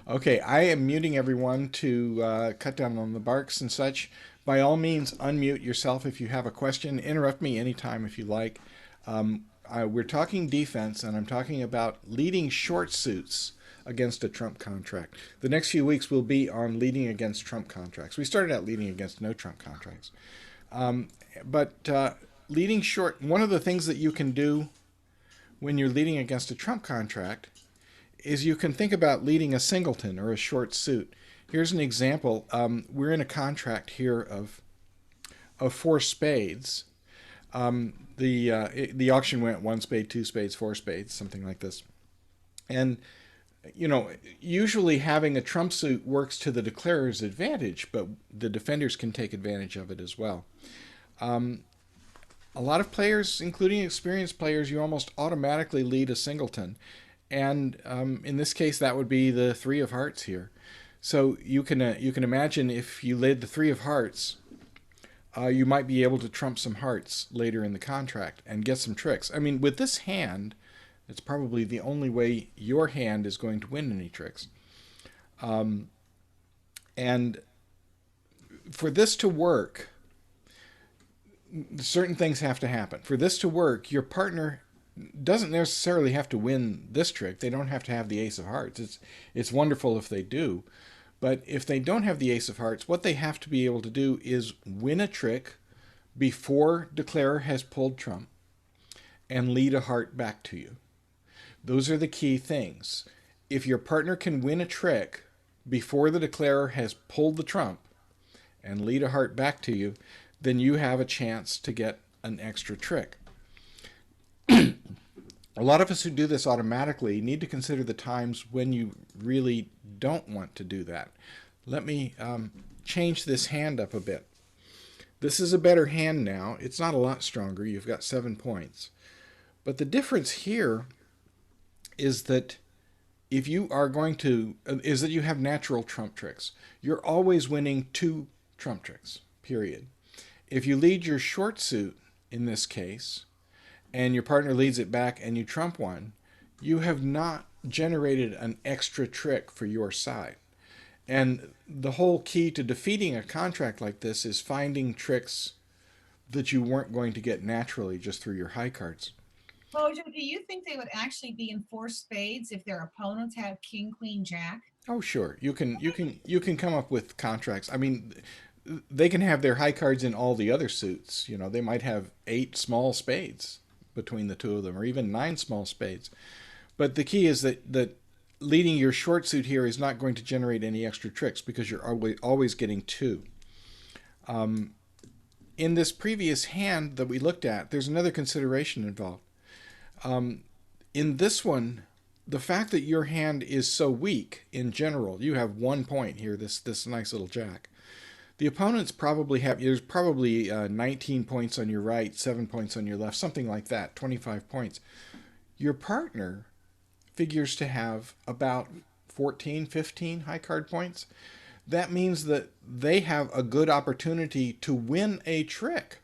Okay, I am muting everyone to cut down on the barks and such. By all means, unmute yourself if you have a question. Interrupt me anytime if you like. We're talking defense, and I'm talking about leading short suits against a Trump contract. The next few weeks will be on leading against Trump contracts. We started out leading against no Trump contracts. But leading short, one of the things that you can do when you're leading against a Trump contract is you can think about leading a singleton or a short suit. Here's an example. We're in a contract here of four spades. The auction went one spade, two spades, four spades, something like this. And you know, usually having a trump suit works to the declarer's advantage, but the defenders can take advantage of it as well. A lot of players, including experienced players, you almost automatically lead a singleton. And in this case, that would be the three of hearts here. So you can imagine if you led the three of hearts, you might be able to trump some hearts later in the contract and get some tricks. I mean, with this hand, it's probably the only way your hand is going to win any tricks. And for this to work, certain things have to happen. For this to work, your partner doesn't necessarily have to win this trick. They don't have to have the ace of hearts. It's wonderful if they do. But if they don't have the ace of hearts, what they have to be able to do is win a trick before declarer has pulled trump and lead a heart back to you. Those are the key things. If your partner can win a trick before the declarer has pulled the trump and lead a heart back to you, then you have a chance to get an extra trick. A lot of us who do this automatically need to consider the times when you really don't want to do that. Let me change this hand up a bit. This is a better hand now. It's not a lot stronger. You've got 7 points. But the difference here is that if you are going to, is that you have natural trump tricks. You're always winning 2 trump tricks, period. If you lead your short suit, in this case, and your partner leads it back and you trump one, you have not generated an extra trick for your side. And the whole key to defeating a contract like this is finding tricks that you weren't going to get naturally just through your high cards. Mojo, do you think they would actually be in four spades if their opponents have king, queen, jack? Oh, sure. You can come up with contracts. I mean, they can have their high cards in all the other suits. You know, they might have 8 small spades between the two of them, or even 9 small spades. But the key is that leading your short suit here is not going to generate any extra tricks because you're always getting 2. In this previous hand that we looked at, there's another consideration involved. In this one, the fact that your hand is so weak in general, you have 1 point here, this nice little jack. The opponents probably have, there's probably 19 points on your right, 7 points on your left, something like that, 25 points. Your partner figures to have about 14, 15 high card points. That means that they have a good opportunity to win a trick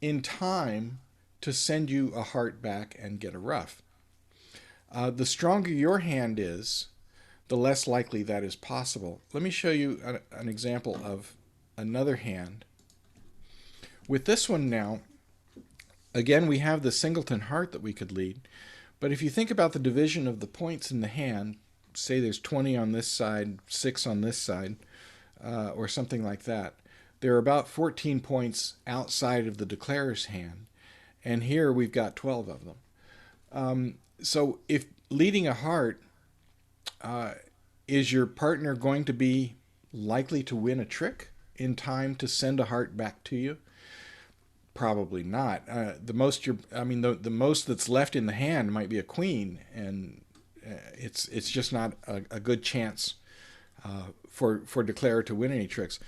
in time to send you a heart back and get a ruff. The stronger your hand is, the less likely that is possible. Let me show you an example of another hand. With this one now, again, we have the singleton heart that we could lead. But if you think about the division of the points in the hand, say there's 20 on this side, 6 on this side, or something like that, there are about 14 points outside of the declarer's hand. And here we've got 12 of them. So if leading a heart, is your partner going to be likely to win a trick in time to send a heart back to you? Probably not. The most that's left in the hand might be a queen, and it's just not a good chance for declarer to win any tricks.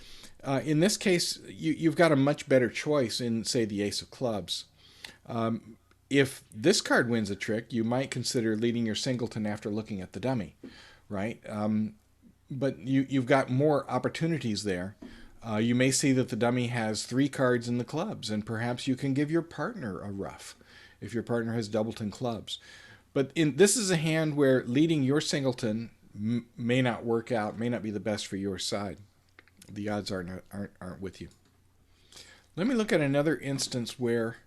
In this case, you've got a much better choice in, say, the ace of clubs. If this card wins a trick, you might consider leading your singleton after looking at the dummy, right? But you've got more opportunities there. You may see that the dummy has 3 cards in the clubs, and perhaps you can give your partner a ruff if your partner has doubleton clubs. But this is a hand where leading your singleton may not work out, may not be the best for your side. The odds aren't with you. Let me look at another instance where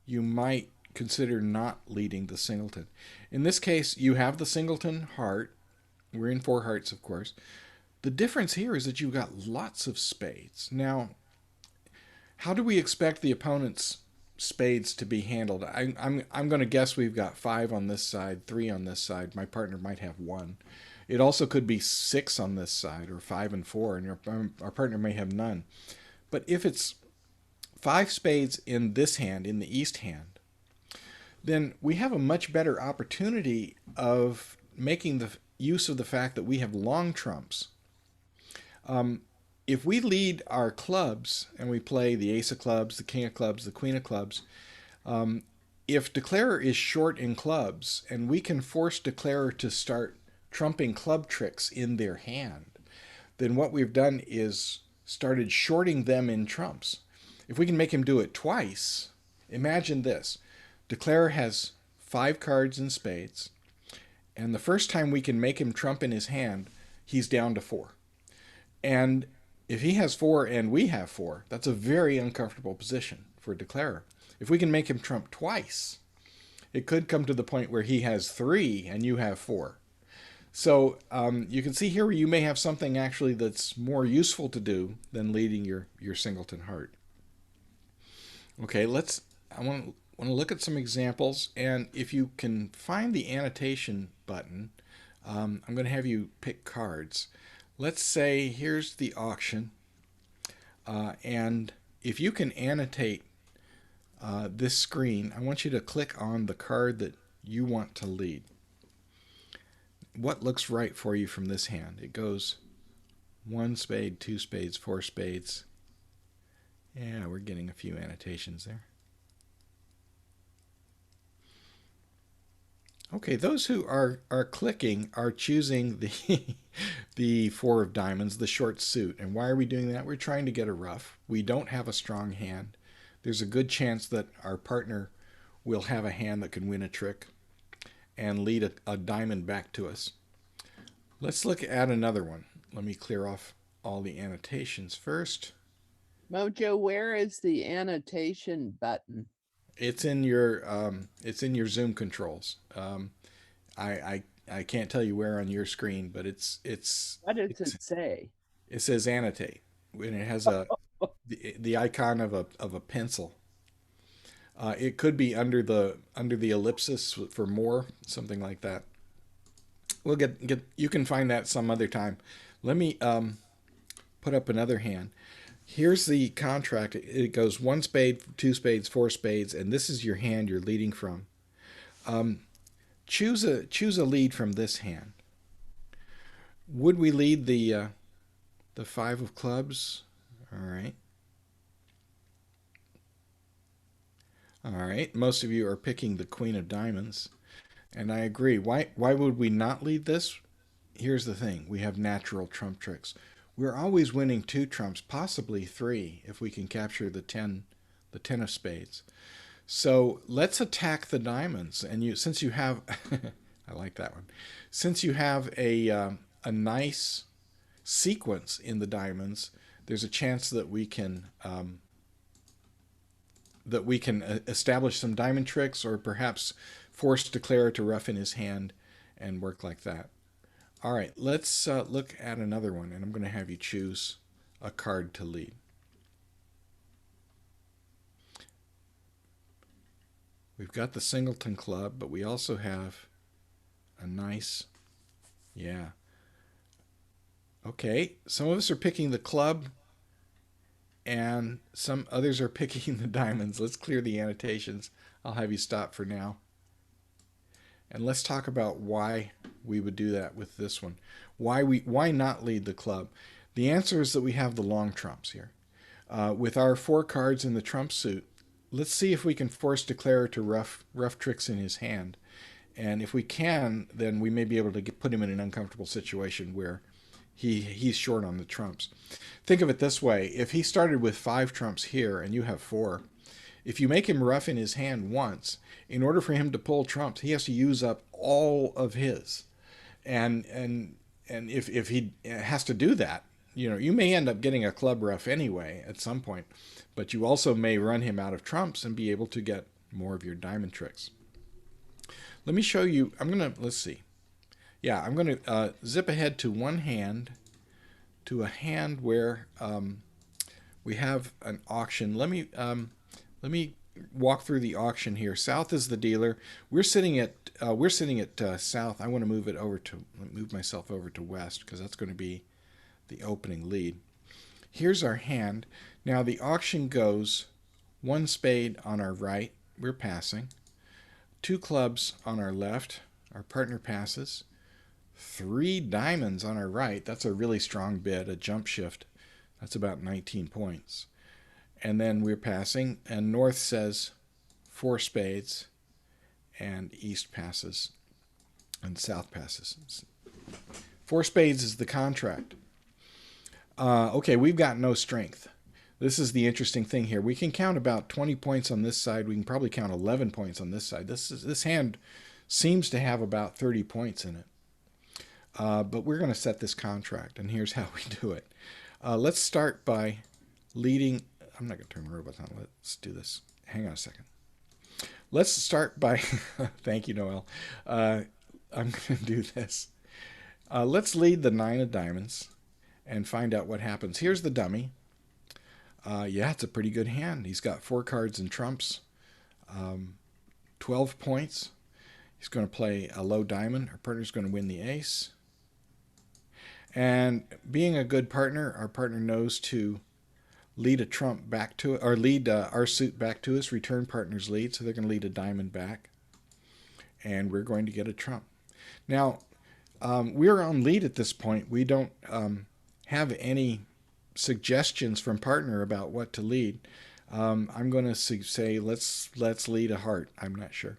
you might consider not leading the singleton. In this case, you have the singleton heart. We're in 4 hearts, of course. The difference here is that you've got lots of spades. Now, how do we expect the opponent's spades to be handled? I'm going to guess we've got 5 on this side, 3 on this side. My partner might have 1. It also could be 6 on this side, or 5 and 4, and our partner may have none. But if it's 5 spades in this hand, in the east hand, then we have a much better opportunity of making the use of the fact that we have long trumps. If we lead our clubs and we play the ace of clubs, the king of clubs, the queen of clubs, if declarer is short in clubs and we can force declarer to start trumping club tricks in their hand, then what we've done is started shorting them in trumps. If we can make him do it twice, imagine this. Declarer has 5 cards in spades, and the first time we can make him trump in his hand, he's down to 4. And if he has 4 and we have 4, that's a very uncomfortable position for a declarer. If we can make him trump twice, it could come to the point where he has 3 and you have 4. So you can see here where you may have something actually that's more useful to do than leading your singleton heart. Okay, I want to look at some examples, and if you can find the annotation button, I'm going to have you pick cards. Let's say here's the auction, and if you can annotate this screen, I want you to click on the card that you want to lead. What looks right for you from this hand? It goes 1 spade, 2 spades, 4 spades. Yeah, we're getting a few annotations there. Okay, those who are clicking are choosing the 4 of diamonds, the short suit. And why are we doing that? We're trying to get a ruff. We don't have a strong hand. There's a good chance that our partner will have a hand that can win a trick and lead a diamond back to us. Let's look at another one. Let me clear off all the annotations first. Mojo, where is the annotation button? It's in your Zoom controls. I can't tell you where on your screen, but it's What does it say? It says annotate, and it has the icon of a pencil. It could be under the ellipsis for more, something like that. We'll get you can find that some other time. Let me put up another hand. Here's the contract. It goes 1 spade, 2 spades, 4 spades, and this is your hand you're leading from. Choose a lead from this hand. Would we lead the 5 of clubs? All right. All right. Most of you are picking the queen of diamonds, and I agree. Why would we not lead this? Here's the thing. We have natural trump tricks. We're always winning 2 trumps, possibly 3, if we can capture the 10 of spades. So let's attack the diamonds. And since you have, I like that one. Since you have a nice sequence in the diamonds, there's a chance that we can establish some diamond tricks, or perhaps force declarer to rough in his hand and work like that. All right, let's look at another one, and I'm going to have you choose a card to lead. We've got the singleton club, but we also have a nice, yeah. Okay, some of us are picking the club, and some others are picking the diamonds. Let's clear the annotations. I'll have you stop for now. And let's talk about why we would do that with this one. Why not lead the club? The answer is that we have the long trumps here. With our 4 cards in the trump suit, let's see if we can force declarer to rough tricks in his hand. And if we can, then we may be able to put him in an uncomfortable situation where he's short on the trumps. Think of it this way. If he started with 5 trumps here and you have 4, if you make him rough in his hand once, in order for him to pull trumps, he has to use up all of his. And if he has to do that, you may end up getting a club ruff anyway at some point, but you also may run him out of trumps and be able to get more of your diamond tricks. Let me show you. Let's see. Yeah, I'm going to zip ahead to one hand, to a hand where we have an auction. Let me walk through the auction here. South is the dealer. We're sitting at south. I want to move myself over to west because that's going to be the opening lead. Here's our hand. Now the auction goes one spade on our right. We're passing. Two clubs on our left. Our partner passes. Three diamonds on our right. That's a really strong bid, a jump shift. That's about 19 points. And then we're passing, and north says four spades, and east passes, and south passes. Four spades is the contract. Okay, we've got no strength. This is the interesting thing here. We can count about 20 points on this side. We can probably count 11 points on this side. This hand seems to have about 30 points in it. But we're going to set this contract, and here's how we do it. Let's start by leading. I'm not going to turn my robots on. Let's do this. Hang on a second. Let's start by. Thank you, Noel. I'm going to do this. Let's lead the 9 of diamonds and find out what happens. Here's the dummy. Yeah, it's a pretty good hand. He's got 4 cards and trumps, 12 points. He's going to play a low diamond. Our partner's going to win the ace. And being a good partner, our partner knows to lead a trump back to, or lead our suit back to us, return partner's lead. So they're going to lead a diamond back. And we're going to get a trump. Now, we're on lead at this point. We don't have any suggestions from partner about what to lead. I'm going to say let's lead a heart. I'm not sure.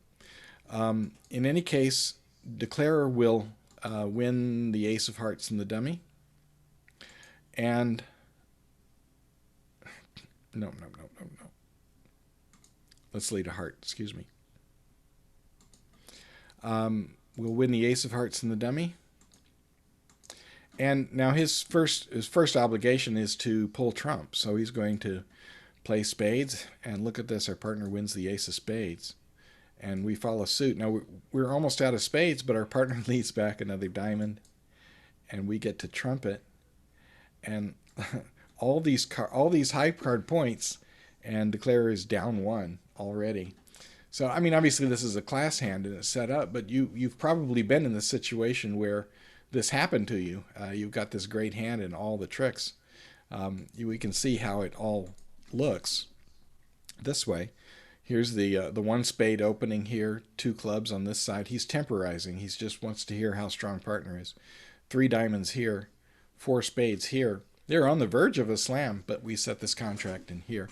In any case, declarer will win the ace of hearts in the dummy. And no. Let's lead a heart. Excuse me. We'll win the ace of hearts in the dummy. And now his first obligation is to pull trump. So he's going to play spades. And look at this. Our partner wins the ace of spades. And we follow suit. Now we're almost out of spades, but our partner leads back another diamond. And we get to trumpet. And all these high card points, and declarer is down 1 already. So, I mean, obviously this is a class hand and it's set up, but you've probably been in this situation where this happened to you. You've got this great hand and all the tricks. We can see how it all looks this way. Here's the 1 spade opening here, 2 clubs on this side. He's temporizing. He just wants to hear how strong partner is. 3 diamonds here, 4 spades here. They're on the verge of a slam, but we set this contract in here.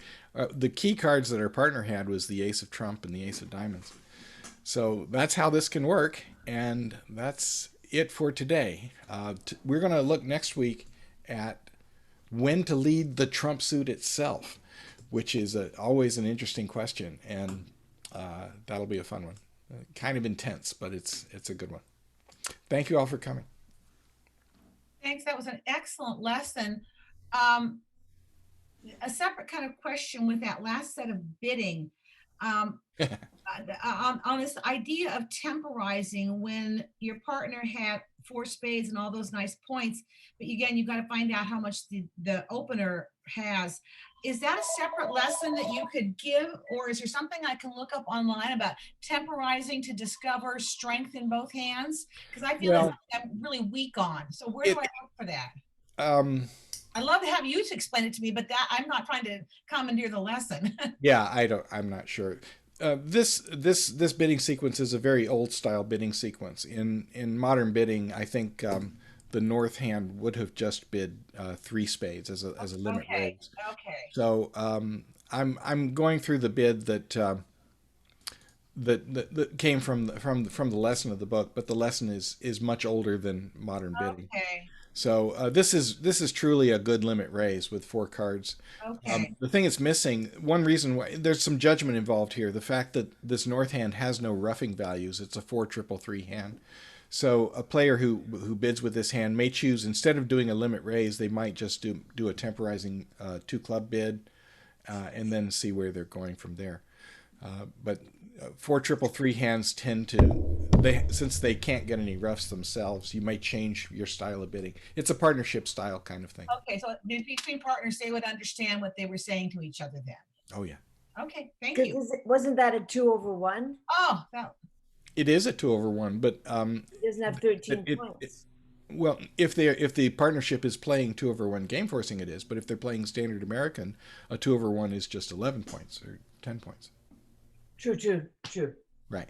The key cards that our partner had was the ace of trump and the ace of diamonds. So that's how this can work, and that's it for today. We're going to look next week at when to lead the trump suit itself, which is always an interesting question, and that'll be a fun one. Kind of intense, but it's a good one. Thank you all for coming. Thanks. That was an excellent lesson. A separate kind of question with that last set of bidding. On this idea of temporizing when your partner had 4 spades and all those nice points, but again, you've got to find out how much the opener has. Is that a separate lesson that you could give, or is there something I can look up online about temporizing to discover strength in both hands? Because I feel like I'm really weak on. So where do I look for that? I'd love to have you to explain it to me, but that I'm not trying to commandeer the lesson. Yeah, I'm not sure. This bidding sequence is a very old style bidding sequence. In modern bidding, I think the north hand would have just bid 3 spades as a limit raise. Okay. So I'm going through the bid that came from the lesson of the book, but the lesson is much older than modern bidding. Okay. So this is truly a good limit raise with 4 cards. Okay. The thing it's missing, one reason why there's some judgment involved here, the fact that this north hand has no roughing values. It's a 4-3-3 hand. So a player who bids with this hand may choose, instead of doing a limit raise, they might just do a temporizing 2-club bid, and then see where they're going from there. But 4-3-3 hands tend to, since they can't get any roughs themselves, you might change your style of bidding. It's a partnership style kind of thing. Okay, so between partners, they would understand what they were saying to each other then. Oh yeah, Okay, thank 'Cause you. wasn't that a 2/1? Oh, that, it is a 2/1, but It doesn't have 13 it- points. well, if the partnership is playing 2/1 game forcing, it is. But if they're playing standard American, a 2/1 is just 11 points or 10 points. True. Right.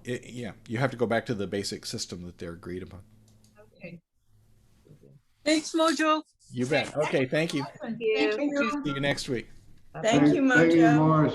Yeah, you have to go back to the basic system that they're agreed upon. okay. Thanks, Mojo. You bet. Okay, thank you. Awesome. you. Thank you. See you next week. Thank you, Thank you, Mojo. Morris.